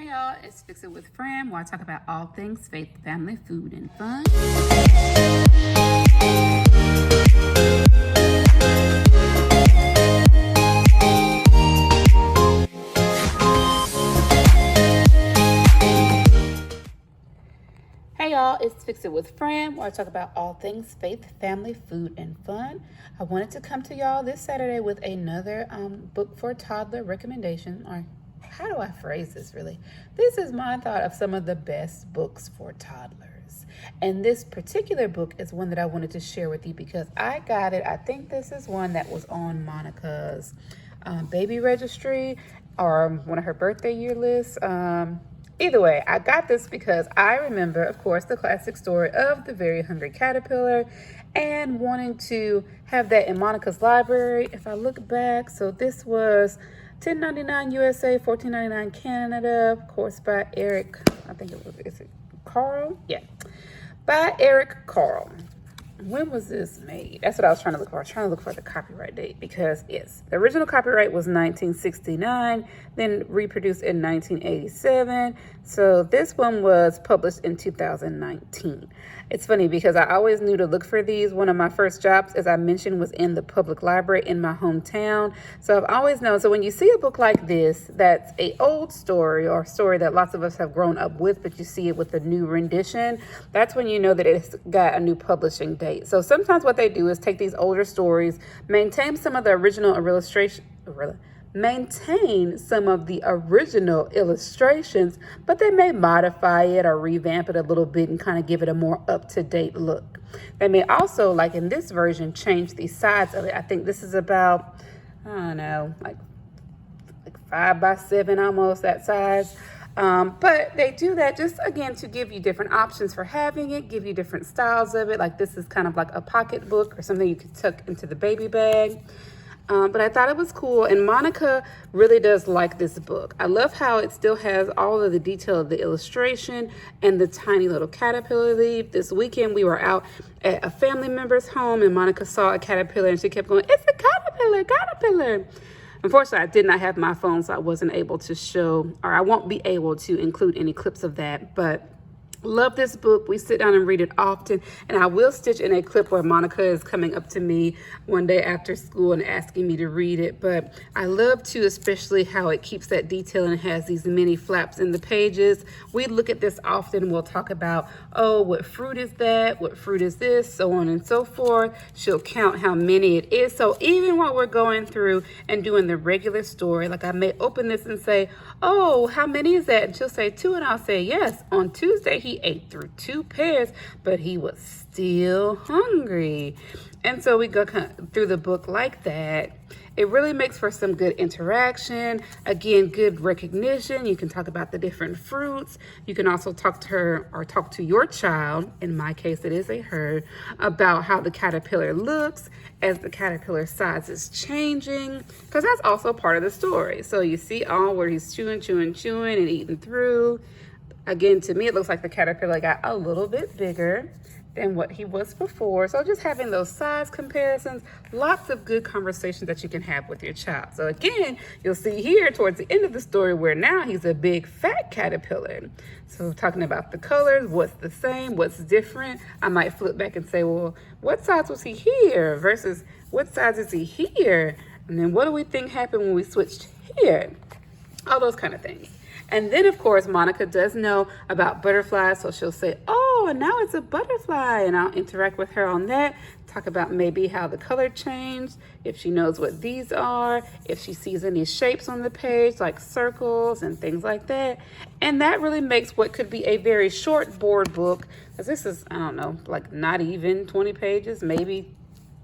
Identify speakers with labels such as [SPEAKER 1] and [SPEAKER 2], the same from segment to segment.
[SPEAKER 1] Hey y'all, it's Fix It with Fran, where I talk about all things faith, family, food, and fun. Hey y'all, it's Fix It with Fran, where I talk about all things faith, family, food, and fun. I wanted to come to y'all this Saturday with another book for toddler recommendation, or how do I phrase this really? This is my thought of some of the best books for toddlers. And this particular book is one that I wanted to share with you because I got it. I think this is one that was on Monica's baby registry or one of her birthday year lists. Either way, I got this because I remember, of course, the classic story of the very hungry caterpillar and wanting to have that in Monica's library. If I look back, so this was $10.99 USA, $14.99 Canada, of course, by Eric, I think it was, is it Carl? Yeah, by Eric Carl. When was this made? That's what I was trying to look for. I was trying to look for the copyright date because yes, the original copyright was 1969, then reproduced in 1987. So this one was published in 2019. It's funny because I always knew to look for these. One of my first jobs, as I mentioned, was in the public library in my hometown. So I've always known. So when you see a book like this, that's an old story or a story that lots of us have grown up with, but you see it with a new rendition, that's when you know that it's got a new publishing date. So sometimes what they do is take these older stories, maintain some of the original illustrations, but they may modify it or revamp it a little bit and kind of give it a more up-to-date look. They may also, like in this version, change the size of it. I think this is about, I don't know, like 5 by 7, almost that size. But they do that just, again, to give you different options for having it, give you different styles of it. Like this is kind of like a pocket book or something you could tuck into the baby bag. But I thought it was cool, and Monica really does like this book. I love how it still has all of the detail of the illustration and the tiny little caterpillar leaf. This weekend we were out at a family member's home, and Monica saw a caterpillar, and she kept going, "It's a caterpillar, caterpillar." Unfortunately, I did not have my phone, so I wasn't able to show, or I won't be able to include any clips of that, but love this book. We sit down and read it often, and I will stitch in a clip where Monica is coming up to me one day after school and asking me to read it. But I love too, especially how it keeps that detail and has these mini flaps in the pages. We look at this often. We'll talk about, oh, what fruit is that? What fruit is this? So on and so forth. She'll count how many it is. So even while we're going through and doing the regular story, like I may open this and say, oh, how many is that? And she'll say 2, and I'll say, yes, on Tuesday he ate through 2 pears, but he was still hungry. And so we go through the book like that. It really makes for some good interaction. Again, good recognition. You can talk about the different fruits. You can also talk to her or talk to your child, in my case it is a her, about how the caterpillar looks as the caterpillar size is changing, because that's also part of the story. So you see all where he's chewing and eating through. Again, to me, it looks like the caterpillar got a little bit bigger than what he was before. So just having those size comparisons, lots of good conversations that you can have with your child. So again, you'll see here towards the end of the story where now he's a big fat caterpillar. So talking about the colors, what's the same, what's different. I might flip back and say, well, what size was he here versus what size is he here? And then what do we think happened when we switched here? All those kind of things. And then, of course, Monica does know about butterflies, so she'll say, oh, and now it's a butterfly, and I'll interact with her on that, talk about maybe how the color changed, if she knows what these are, if she sees any shapes on the page, like circles and things like that. And that really makes what could be a very short board book, because this is, I don't know, like not even 20 pages, maybe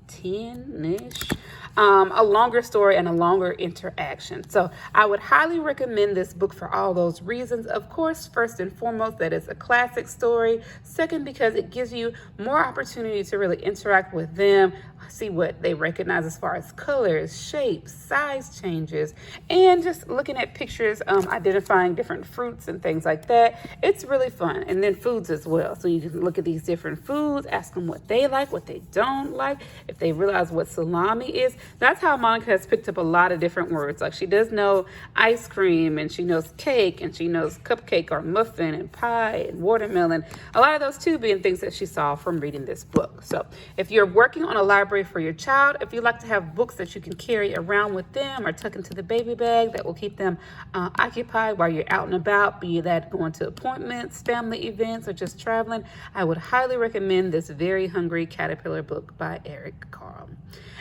[SPEAKER 1] 10-ish. A longer story and a longer interaction. So I would highly recommend this book for all those reasons. Of course, first and foremost, that it's a classic story. Second, because it gives you more opportunity to really interact with them, see what they recognize as far as colors, shapes, size changes, and just looking at pictures, identifying different fruits and things like that. It's really fun. And then foods as well. So you can look at these different foods, ask them what they like, what they don't like, if they realize what salami is. that's how Monica has picked up a lot of different words. Like she does know ice cream, and she knows cake, and she knows cupcake or muffin and pie and watermelon. A lot of those too being things that she saw from reading this book. So if you're working on a library for your child, if you like to have books that you can carry around with them or tuck into the baby bag that will keep them occupied while you're out and about, be that going to appointments, family events, or just traveling, I would highly recommend this Very Hungry Caterpillar book by Eric Carle.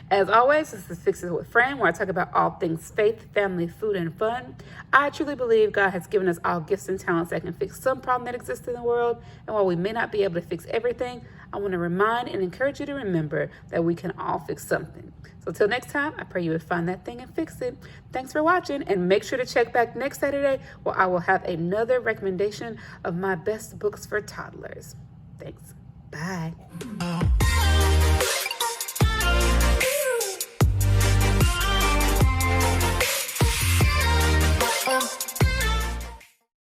[SPEAKER 1] As always, this is Fix It with Fran, where I talk about all things faith, family, food, and fun. I truly believe God has given us all gifts and talents that can fix some problem that exists in the world. And while we may not be able to fix everything, I want to remind and encourage you to remember that we can all fix something. So till next time, I pray you would find that thing and fix it. Thanks for watching, and make sure to check back next Saturday where I will have another recommendation of my best books for toddlers. Thanks. Bye.